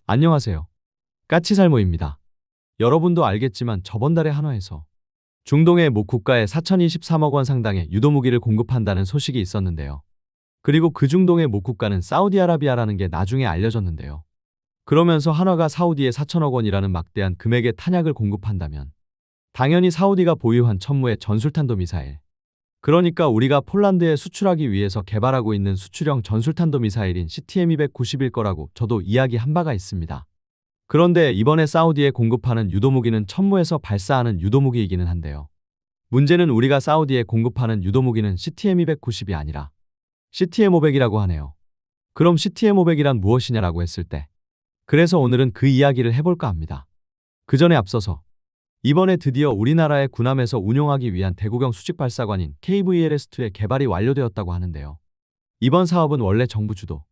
안녕하세요. 까치살모입니다. 여러분도 알겠지만 저번 달에 한화에서 중동의 모 국가에 4,023억 원 상당의 유도무기를 공급한다는 소식이 있었는데요. 그리고 그 중동의 모 국가는 사우디아라비아라는 게 나중에 알려졌는데요. 그러면서 한화가 사우디에 4천억 원이라는 막대한 금액의 탄약을 공급한다면 당연히 사우디가 보유한 천무의 전술탄도 미사일, 그러니까 우리가 폴란드에 수출하기 위해서 개발하고 있는 수출형 전술탄도 미사일인 CTM-290일 거라고 저도 이야기한 바가 있습니다. 그런데 이번에 사우디에 공급하는 유도무기는 천무에서 발사하는 유도무기이기는 한데요. 문제는 우리가 사우디에 공급하는 유도무기는 CTM-290이 아니라 CTM-500이라고 하네요. 그럼 CTM-500이란 무엇이냐라고 했을 때, 그래서 오늘은 그 이야기를 해볼까 합니다. 그 전에 앞서서 이번에 드디어 우리나라의 군함에서 운용하기 위한 대구경 수직발사관인 KVLS-2의 개발이 완료되었다고 하는데요. 이번 사업은 원래 정부 주도,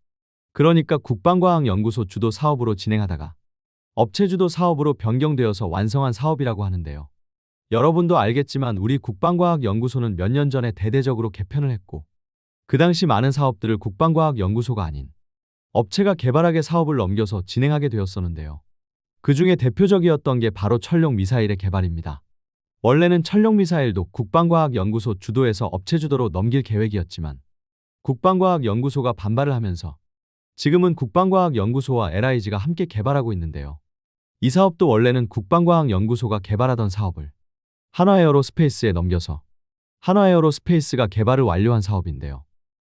그러니까 국방과학연구소 주도 사업으로 진행하다가 업체 주도 사업으로 변경되어서 완성한 사업이라고 하는데요. 여러분도 알겠지만 우리 국방과학연구소는 몇 년 전에 대대적으로 개편을 했고, 그 당시 많은 사업들을 국방과학연구소가 아닌 업체가 개발하게 사업을 넘겨서 진행하게 되었었는데요. 그 중에 대표적이었던 게 바로 천룡 미사일의 개발입니다. 원래는 천룡 미사일도 국방과학연구소 주도에서 업체 주도로 넘길 계획이었지만 국방과학연구소가 반발을 하면서 지금은 국방과학연구소와 LIG가 함께 개발하고 있는데요. 이 사업도 원래는 국방과학연구소가 개발하던 사업을 한화에어로스페이스에 넘겨서 한화에어로스페이스가 개발을 완료한 사업인데요.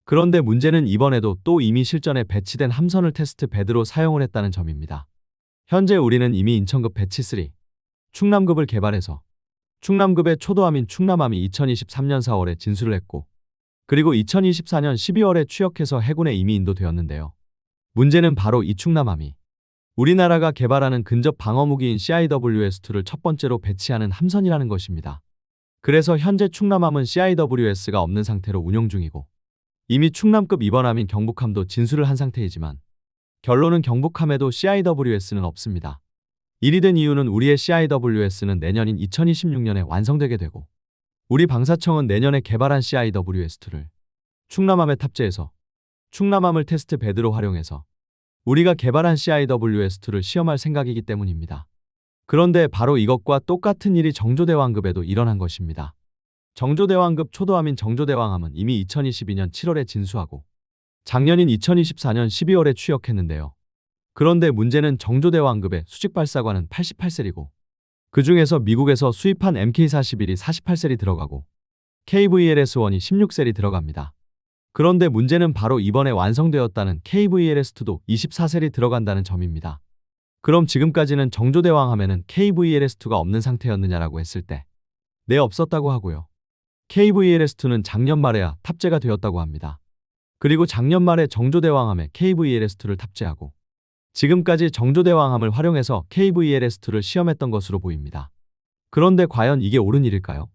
그런데 문제는 이번에도 또 이미 실전에 배치된 함선을 테스트 베드로 사용을 했다는 점입니다. 현재 우리는 이미 인천급 배치3, 충남급을 개발해서 충남급의 초도함인 충남함이 2023년 4월에 진수를 했고, 그리고 2024년 12월에 취역해서 해군에 이미 인도되었는데요. 문제는 바로 이 충남함이 우리나라가 개발하는 근접 방어무기인 CIWS-2를 첫 번째로 배치하는 함선이라는 것입니다. 그래서 현재 충남함은 CIWS가 없는 상태로 운용 중이고, 이미 충남급 입원함인 경북함도 진수를 한 상태이지만 결론은 경북함에도 CIWS는 없습니다. 일이 된 이유는 우리의 CIWS는 내년인 2026년에 완성되게 되고, 우리 방사청은 내년에 개발한 CIWS-2를 충남함에 탑재해서 충남함을 테스트 베드로 활용해서 우리가 개발한 CIWS-2를 시험할 생각이기 때문입니다. 그런데 바로 이것과 똑같은 일이 정조대왕급에도 일어난 것입니다. 정조대왕급 초도함인 정조대왕함은 이미 2022년 7월에 진수하고 작년인 2024년 12월에 취역했는데요. 그런데 문제는 정조대왕급의 수직발사관은 88셀이고 그 중에서 미국에서 수입한 MK41이 48셀이 들어가고 KVLS-1이 16셀이 들어갑니다. 그런데 문제는 바로 이번에 완성되었다는 KVLS-2도 24셀이 들어간다는 점입니다. 그럼 지금까지는 정조대왕함에는 KVLS-2가 없는 상태였느냐라고 했을 때, 네, 없었다고 하고요. KVLS-2는 작년 말에야 탑재가 되었다고 합니다. 그리고 작년 말에 정조대왕함에 KVLS-2를 탑재하고 지금까지 정조대왕함을 활용해서 KVLS-2를 시험했던 것으로 보입니다. 그런데 과연 이게 옳은 일일까요?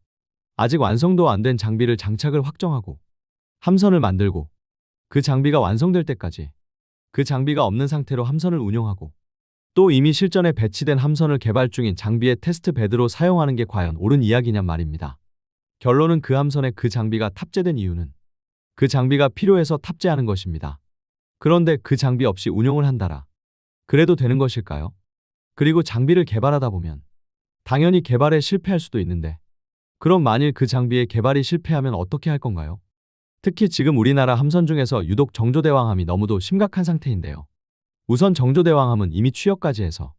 아직 완성도 안 된 장비를 장착을 확정하고 함선을 만들고 그 장비가 완성될 때까지 그 장비가 없는 상태로 함선을 운용하고 또 이미 실전에 배치된 함선을 개발 중인 장비의 테스트 베드로 사용하는 게 과연 옳은 이야기냔 말입니다. 결론은 그 함선에 그 장비가 탑재된 이유는 그 장비가 필요해서 탑재하는 것입니다. 그런데 그 장비 없이 운용을 한다라 그래도 되는 것일까요? 그리고 장비를 개발하다 보면 당연히 개발에 실패할 수도 있는데, 그럼 만일 그 장비의 개발이 실패하면 어떻게 할 건가요? 특히 지금 우리나라 함선 중에서 유독 정조대왕함이 너무도 심각한 상태인데요. 우선 정조대왕함은 이미 취역까지 해서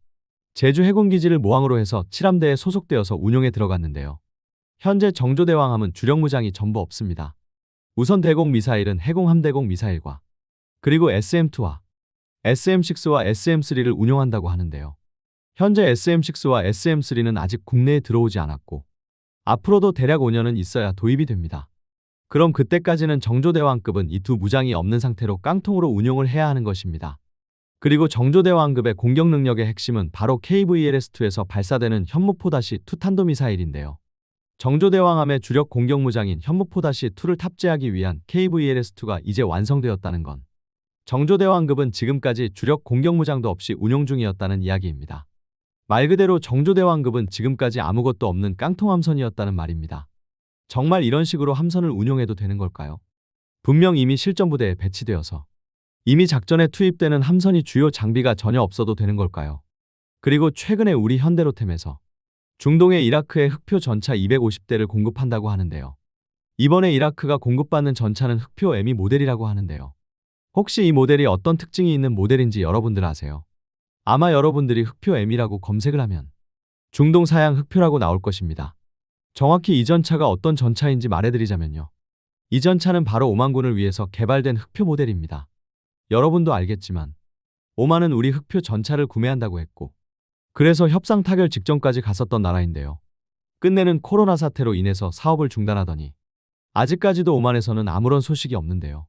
제주 해군기지를 모항으로 해서 7함대에 소속되어서 운용에 들어갔는데요. 현재 정조대왕함은 주력무장이 전부 없습니다. 우선 대공 미사일은 해공함대공 미사일과 그리고 SM2와 SM6와 SM3를 운용한다고 하는데요. 현재 SM6와 SM3는 아직 국내에 들어오지 않았고 앞으로도 대략 5년은 있어야 도입이 됩니다. 그럼 그때까지는 정조대왕급은 이 두 무장이 없는 상태로 깡통으로 운용을 해야 하는 것입니다. 그리고 정조대왕급의 공격 능력의 핵심은 바로 KVLS-2에서 발사되는 현무포-2 탄도미사일인데요. 정조대왕함의 주력 공격무장인 현무포-2를 탑재하기 위한 KVLS-2가 이제 완성되었다는 건 정조대왕급은 지금까지 주력 공격무장도 없이 운용 중이었다는 이야기입니다. 말 그대로 정조대왕급은 지금까지 아무것도 없는 깡통함선이었다는 말입니다. 정말 이런 식으로 함선을 운용해도 되는 걸까요? 분명 이미 실전부대에 배치되어서 이미 작전에 투입되는 함선이 주요 장비가 전혀 없어도 되는 걸까요? 그리고 최근에 우리 현대로템에서 중동의 이라크에 흑표 전차 250대를 공급한다고 하는데요. 이번에 이라크가 공급받는 전차는 흑표 에미 모델이라고 하는데요. 혹시 이 모델이 어떤 특징이 있는 모델인지 여러분들 아세요? 아마 여러분들이 흑표 M이라고 검색을 하면 중동 사양 흑표라고 나올 것입니다. 정확히 이 전차가 어떤 전차인지 말해드리자면요. 이 전차는 바로 오만군을 위해서 개발된 흑표 모델입니다. 여러분도 알겠지만 오만은 우리 흑표 전차를 구매한다고 했고 그래서 협상 타결 직전까지 갔었던 나라인데요. 끝내는 코로나 사태로 인해서 사업을 중단하더니 아직까지도 오만에서는 아무런 소식이 없는데요.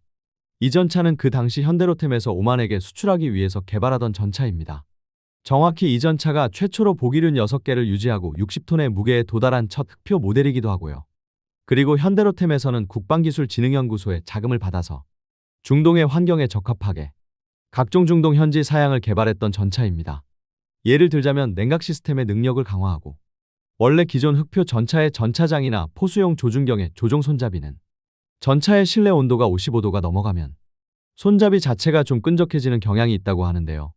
이 전차는 그 당시 현대로템에서 오만에게 수출하기 위해서 개발하던 전차입니다. 정확히 이 전차가 최초로 보기륜 6개를 유지하고 60톤의 무게에 도달한 첫 흑표 모델이기도 하고요. 그리고 현대로템에서는 국방기술진흥연구소의 자금을 받아서 중동의 환경에 적합하게 각종 중동 현지 사양을 개발했던 전차입니다. 예를 들자면 냉각 시스템의 능력을 강화하고 원래 기존 흑표 전차의 전차장이나 포수용 조준경의 조종 손잡이는 전차의 실내 온도가 55도가 넘어가면 손잡이 자체가 좀 끈적해지는 경향이 있다고 하는데요.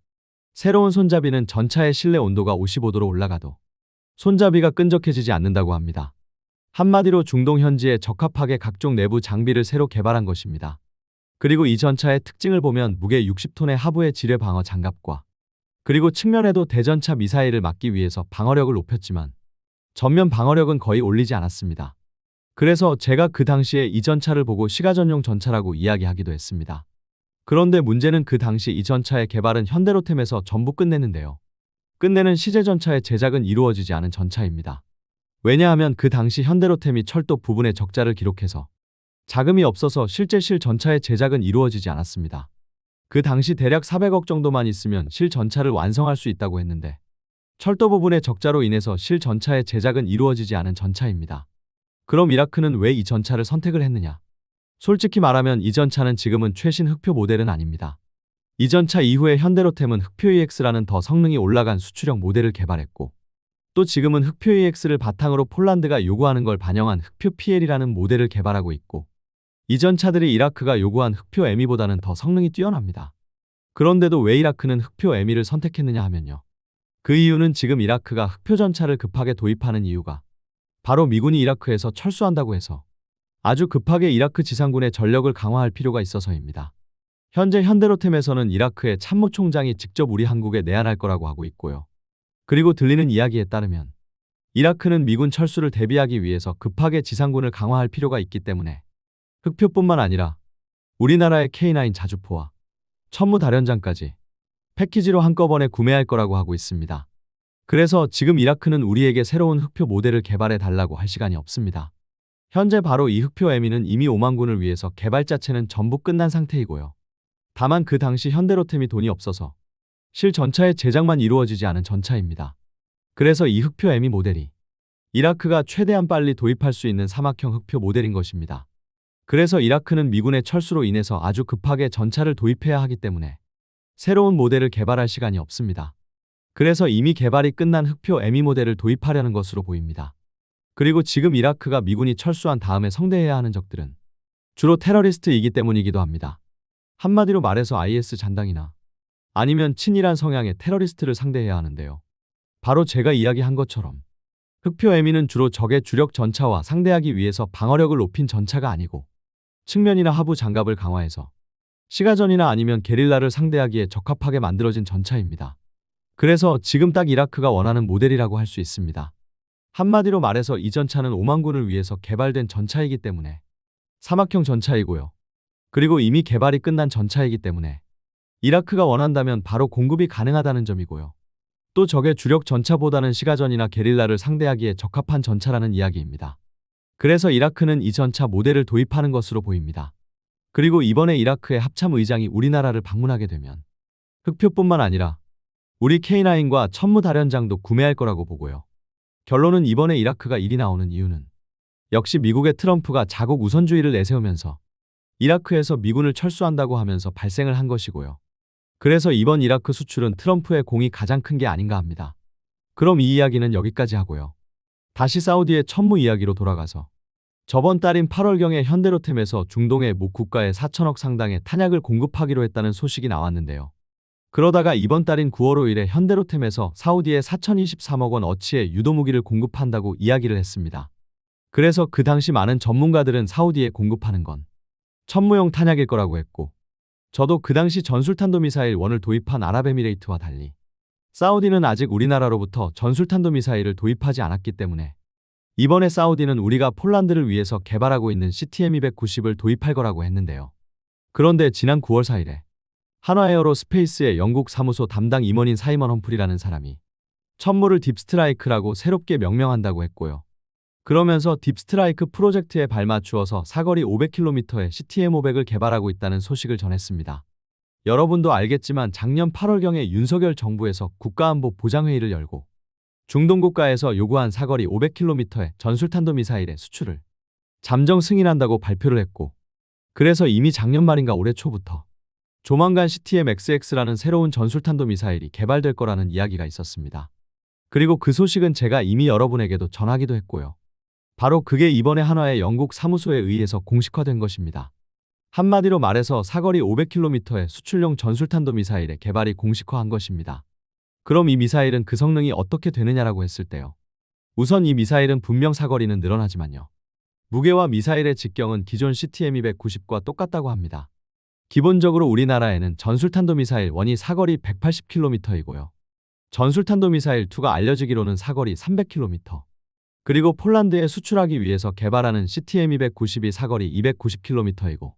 새로운 손잡이는 전차의 실내 온도가 55도로 올라가도 손잡이가 끈적해지지 않는다고 합니다. 한마디로 중동 현지에 적합하게 각종 내부 장비를 새로 개발한 것입니다. 그리고 이 전차의 특징을 보면 무게 60톤의 하부의 지뢰 방어 장갑과 그리고 측면에도 대전차 미사일을 막기 위해서 방어력을 높였지만 전면 방어력은 거의 올리지 않았습니다. 그래서 제가 그 당시에 이 전차를 보고 시가전용 전차라고 이야기하기도 했습니다. 그런데 문제는 그 당시 이 전차의 개발은 현대로템에서 전부 끝냈는데요. 끝내는 시제 전차의 제작은 이루어지지 않은 전차입니다. 왜냐하면 그 당시 현대로템이 철도 부분에 적자를 기록해서 자금이 없어서 실제 실 전차의 제작은 이루어지지 않았습니다. 그 당시 대략 400억 정도만 있으면 실 전차를 완성할 수 있다고 했는데 철도 부분의 적자로 인해서 실 전차의 제작은 이루어지지 않은 전차입니다. 그럼 이라크는 왜 이 전차를 선택을 했느냐? 솔직히 말하면 이 전차는 지금은 최신 흑표 모델은 아닙니다. 이 전차 이후에 현대로템은 흑표 EX라는 더 성능이 올라간 수출형 모델을 개발했고 또 지금은 흑표 EX를 바탕으로 폴란드가 요구하는 걸 반영한 흑표 PL이라는 모델을 개발하고 있고 이 전차들이 이라크가 요구한 흑표 M이보다는 더 성능이 뛰어납니다. 그런데도 왜 이라크는 흑표 M이를 선택했느냐 하면요. 그 이유는 지금 이라크가 흑표 전차를 급하게 도입하는 이유가 바로 미군이 이라크에서 철수한다고 해서 아주 급하게 이라크 지상군의 전력을 강화할 필요가 있어서입니다. 현재 현대로템에서는 이라크의 참모총장이 직접 우리 한국에 내한할 거라고 하고 있고요. 그리고 들리는 이야기에 따르면 이라크는 미군 철수를 대비하기 위해서 급하게 지상군을 강화할 필요가 있기 때문에 흑표뿐만 아니라 우리나라의 K9 자주포와 천무다련장까지 패키지로 한꺼번에 구매할 거라고 하고 있습니다. 그래서 지금 이라크는 우리에게 새로운 흑표 모델을 개발해 달라고 할 시간이 없습니다. 현재 바로 이 흑표 M이는 이미 오만군을 위해서 개발 자체는 전부 끝난 상태이고요. 다만 그 당시 현대로템이 돈이 없어서 실 전차의 제작만 이루어지지 않은 전차입니다. 그래서 이 흑표 M이 모델이 이라크가 최대한 빨리 도입할 수 있는 사막형 흑표 모델인 것입니다. 그래서 이라크는 미군의 철수로 인해서 아주 급하게 전차를 도입해야 하기 때문에 새로운 모델을 개발할 시간이 없습니다. 그래서 이미 개발이 끝난 흑표 M2 모델을 도입하려는 것으로 보입니다. 그리고 지금 이라크가 미군이 철수한 다음에 성대해야 하는 적들은 주로 테러리스트이기 때문이기도 합니다. 한마디로 말해서 IS 잔당이나 아니면 친이란 성향의 테러리스트를 상대해야 하는데요. 바로 제가 이야기한 것처럼 흑표 M2는 주로 적의 주력 전차와 상대하기 위해서 방어력을 높인 전차가 아니고 측면이나 하부 장갑을 강화해서 시가전이나 아니면 게릴라를 상대하기에 적합하게 만들어진 전차입니다. 그래서 지금 딱 이라크가 원하는 모델이라고 할 수 있습니다. 한마디로 말해서 이 전차는 오만군을 위해서 개발된 전차이기 때문에 사막형 전차이고요. 그리고 이미 개발이 끝난 전차이기 때문에 이라크가 원한다면 바로 공급이 가능하다는 점이고요. 또 적의 주력 전차보다는 시가전이나 게릴라를 상대하기에 적합한 전차라는 이야기입니다. 그래서 이라크는 이 전차 모델을 도입하는 것으로 보입니다. 그리고 이번에 이라크의 합참 의장이 우리나라를 방문하게 되면 흑표뿐만 아니라 우리 K9과 천무다련장도 구매할 거라고 보고요. 결론은 이번에 이라크가 일이 나오는 이유는 역시 미국의 트럼프가 자국 우선주의를 내세우면서 이라크에서 미군을 철수한다고 하면서 발생을 한 것이고요. 그래서 이번 이라크 수출은 트럼프의 공이 가장 큰 게 아닌가 합니다. 그럼 이 이야기는 여기까지 하고요. 다시 사우디의 천무 이야기로 돌아가서 저번 달인 8월경에 현대로템에서 중동의 모 국가에 4천억 상당의 탄약을 공급하기로 했다는 소식이 나왔는데요. 그러다가 이번 달인 9월 5일에 현대로템에서 사우디에 4,023억 원 어치의 유도무기를 공급한다고 이야기를 했습니다. 그래서 그 당시 많은 전문가들은 사우디에 공급하는 건 천무용 탄약일 거라고 했고, 저도 그 당시 전술탄도미사일 1을 도입한 아랍에미레이트와 달리 사우디는 아직 우리나라로부터 전술탄도미사일을 도입하지 않았기 때문에 이번에 사우디는 우리가 폴란드를 위해서 개발하고 있는 CTM-290을 도입할 거라고 했는데요. 그런데 지난 9월 4일에 한화에어로스페이스의 영국 사무소 담당 임원인 사이먼 험프리라는 사람이 천무를 딥스트라이크라고 새롭게 명명한다고 했고요. 그러면서 딥스트라이크 프로젝트에 발맞추어서 사거리 500km의 CTM-500을 개발하고 있다는 소식을 전했습니다. 여러분도 알겠지만 작년 8월경에 윤석열 정부에서 국가안보 보장회의를 열고 중동 국가에서 요구한 사거리 500km의 전술탄도미사일의 수출을 잠정 승인한다고 발표를 했고, 그래서 이미 작년 말인가 올해 초부터 조만간 CTM-XX라는 새로운 전술탄도미사일이 개발될 거라는 이야기가 있었습니다. 그리고 그 소식은 제가 이미 여러분에게도 전하기도 했고요. 바로 그게 이번에 한화의 영국 사무소에 의해서 공식화된 것입니다. 한마디로 말해서 사거리 500km의 수출용 전술탄도미사일의 개발이 공식화한 것입니다. 그럼 이 미사일은 그 성능이 어떻게 되느냐라고 했을 때요. 우선 이 미사일은 분명 사거리는 늘어나지만요. 무게와 미사일의 직경은 기존 CTM-290과 똑같다고 합니다. 기본적으로 우리나라에는 전술탄도미사일 1이 사거리 180km이고요. 전술탄도미사일 2가 알려지기로는 사거리 300km. 그리고 폴란드에 수출하기 위해서 개발하는 CTM-290이 사거리 290km이고,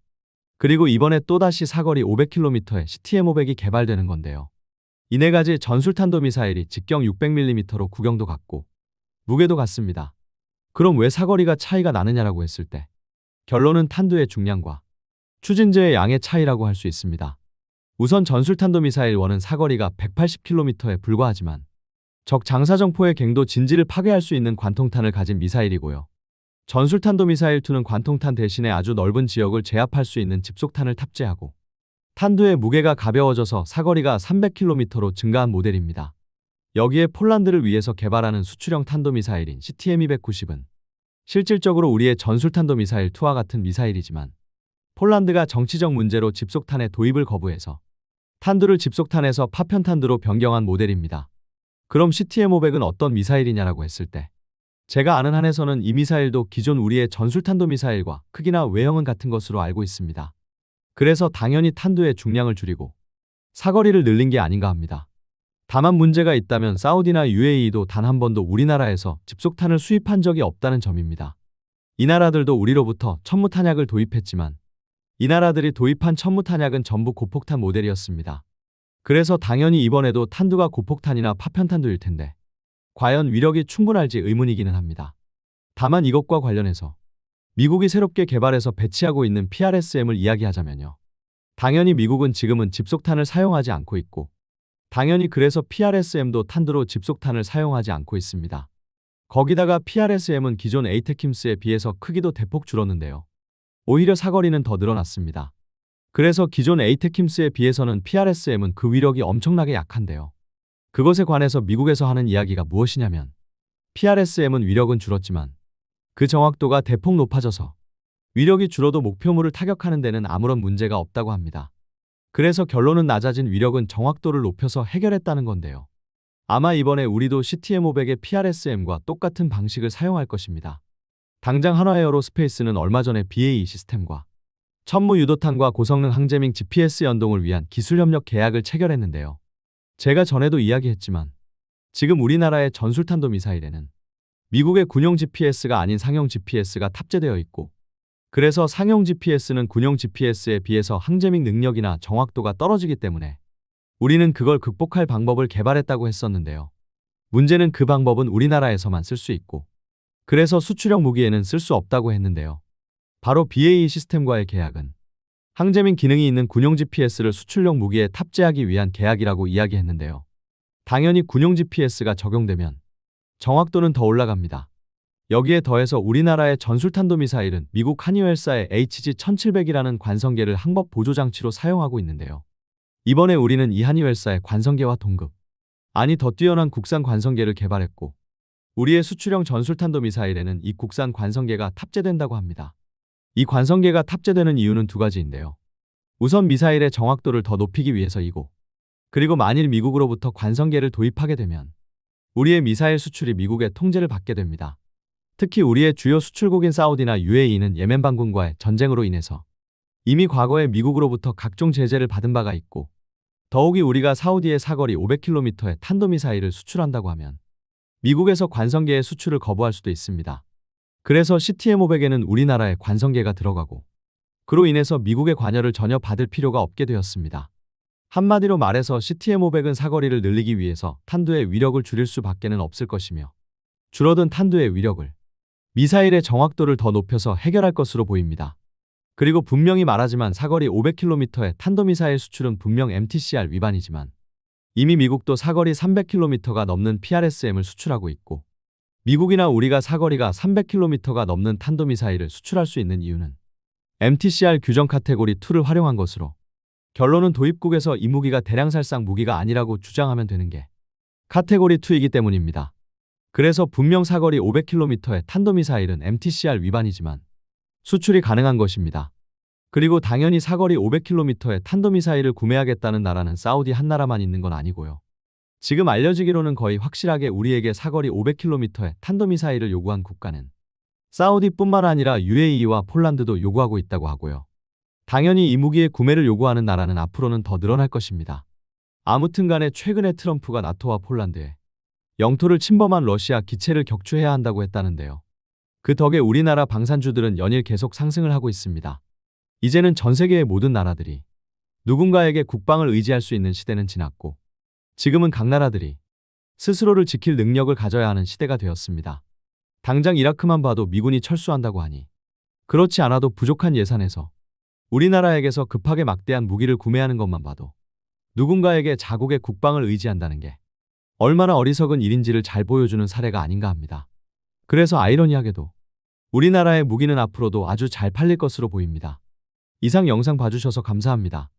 그리고 이번에 또다시 사거리 500km의 CTM-500이 개발되는 건데요. 이 네 가지 전술탄도미사일이 직경 600mm로 구경도 같고 무게도 같습니다. 그럼 왜 사거리가 차이가 나느냐라고 했을 때 결론은 탄두의 중량과 추진제의 양의 차이라고 할 수 있습니다. 우선 전술탄도미사일 1은 사거리가 180km에 불과하지만 적 장사정포의 갱도 진지를 파괴할 수 있는 관통탄을 가진 미사일이고요. 전술탄도미사일 2는 관통탄 대신에 아주 넓은 지역을 제압할 수 있는 집속탄을 탑재하고 탄두의 무게가 가벼워져서 사거리가 300km로 증가한 모델입니다. 여기에 폴란드를 위해서 개발하는 수출형 탄도미사일인 CTM-290은 실질적으로 우리의 전술탄도미사일 2와 같은 미사일이지만 폴란드가 정치적 문제로 집속탄의 도입을 거부해서 탄두를 집속탄에서 파편탄두로 변경한 모델입니다. 그럼 CTM-500은 어떤 미사일이냐라고 했을 때 제가 아는 한에서는 이 미사일도 기존 우리의 전술탄도미사일과 크기나 외형은 같은 것으로 알고 있습니다. 그래서 당연히 탄두의 중량을 줄이고 사거리를 늘린 게 아닌가 합니다. 다만 문제가 있다면 사우디나 UAE도 단 한 번도 우리나라에서 집속탄을 수입한 적이 없다는 점입니다. 이 나라들도 우리로부터 천무탄약을 도입했지만 이 나라들이 도입한 천무탄약은 전부 고폭탄 모델이었습니다. 그래서 당연히 이번에도 탄두가 고폭탄이나 파편탄두일 텐데 과연 위력이 충분할지 의문이기는 합니다. 다만 이것과 관련해서 미국이 새롭게 개발해서 배치하고 있는 PRSM을 이야기하자면요. 당연히 미국은 지금은 집속탄을 사용하지 않고 있고 당연히 그래서 PRSM도 탄두로 집속탄을 사용하지 않고 있습니다. 거기다가 PRSM은 기존 에이테킴스에 비해서 크기도 대폭 줄었는데요. 오히려 사거리는 더 늘어났습니다. 그래서 기존 에이테킴스에 비해서는 PRSM은 그 위력이 엄청나게 약한데요. 그것에 관해서 미국에서 하는 이야기가 무엇이냐면 PRSM은 위력은 줄었지만 그 정확도가 대폭 높아져서 위력이 줄어도 목표물을 타격하는 데는 아무런 문제가 없다고 합니다. 그래서 결론은 낮아진 위력은 정확도를 높여서 해결했다는 건데요. 아마 이번에 우리도 CTM-500의 PRSM과 똑같은 방식을 사용할 것입니다. 당장 한화에어로스페이스는 얼마 전에 BAE 시스템과 천무 유도탄과 고성능 항제밍 GPS 연동을 위한 기술협력 계약을 체결했는데요. 제가 전에도 이야기했지만 지금 우리나라의 전술탄도 미사일에는 미국의 군용 GPS가 아닌 상용 GPS가 탑재되어 있고 그래서 상용 GPS는 군용 GPS에 비해서 항제밍 능력이나 정확도가 떨어지기 때문에 우리는 그걸 극복할 방법을 개발했다고 했었는데요. 문제는 그 방법은 우리나라에서만 쓸 수 있고 그래서 수출형 무기에는 쓸 수 없다고 했는데요. 바로 BAE 시스템과의 계약은 항제밍 기능이 있는 군용 GPS를 수출용 무기에 탑재하기 위한 계약이라고 이야기했는데요. 당연히 군용 GPS가 적용되면 정확도는 더 올라갑니다. 여기에 더해서 우리나라의 전술탄도미사일은 미국 한유엘사의 HG-1700이라는 관성계를 항법 보조장치로 사용하고 있는데요. 이번에 우리는 이 한유엘사의 관성계와 동급, 아니 더 뛰어난 국산 관성계를 개발했고 우리의 수출형 전술탄도 미사일에는 이 국산 관성계가 탑재된다고 합니다. 이 관성계가 탑재되는 이유는 두 가지인데요. 우선 미사일의 정확도를 더 높이기 위해서이고, 그리고 만일 미국으로부터 관성계를 도입하게 되면 우리의 미사일 수출이 미국의 통제를 받게 됩니다. 특히 우리의 주요 수출국인 사우디나 UAE는 예멘 반군과의 전쟁으로 인해서 이미 과거에 미국으로부터 각종 제재를 받은 바가 있고, 더욱이 우리가 사우디에 사거리 500km의 탄도미사일을 수출한다고 하면 미국에서 관성계의 수출을 거부할 수도 있습니다. 그래서 CTM-500에는 우리나라의 관성계가 들어가고, 그로 인해서 미국의 관여를 전혀 받을 필요가 없게 되었습니다. 한마디로 말해서 CTM-500은 사거리를 늘리기 위해서 탄두의 위력을 줄일 수밖에는 없을 것이며, 줄어든 탄두의 위력을 미사일의 정확도를 더 높여서 해결할 것으로 보입니다. 그리고 분명히 말하지만 사거리 500km의 탄도미사일 수출은 분명 MTCR 위반이지만 이미 미국도 사거리 300km가 넘는 PRSM을 수출하고 있고, 미국이나 우리가 사거리가 300km가 넘는 탄도미사일을 수출할 수 있는 이유는 MTCR 규정 카테고리 2를 활용한 것으로, 결론은 도입국에서 이 무기가 대량살상 무기가 아니라고 주장하면 되는 게 카테고리 2이기 때문입니다. 그래서 분명 사거리 500km의 탄도미사일은 MTCR 위반이지만 수출이 가능한 것입니다. 그리고 당연히 사거리 500km의 탄도미사일을 구매하겠다는 나라는 사우디 한 나라만 있는 건 아니고요. 지금 알려지기로는 거의 확실하게 우리에게 사거리 500km의 탄도미사일을 요구한 국가는 사우디뿐만 아니라 UAE와 폴란드도 요구하고 있다고 하고요. 당연히 이 무기의 구매를 요구하는 나라는 앞으로는 더 늘어날 것입니다. 아무튼 간에 최근에 트럼프가 나토와 폴란드에 영토를 침범한 러시아 기체를 격추해야 한다고 했다는데요. 그 덕에 우리나라 방산주들은 연일 계속 상승을 하고 있습니다. 이제는 전 세계의 모든 나라들이 누군가에게 국방을 의지할 수 있는 시대는 지났고, 지금은 각 나라들이 스스로를 지킬 능력을 가져야 하는 시대가 되었습니다. 당장 이라크만 봐도 미군이 철수한다고 하니, 그렇지 않아도 부족한 예산에서 우리나라에게서 급하게 막대한 무기를 구매하는 것만 봐도 누군가에게 자국의 국방을 의지한다는 게 얼마나 어리석은 일인지를 잘 보여주는 사례가 아닌가 합니다. 그래서 아이러니하게도 우리나라의 무기는 앞으로도 아주 잘 팔릴 것으로 보입니다. 이상 영상 봐주셔서 감사합니다.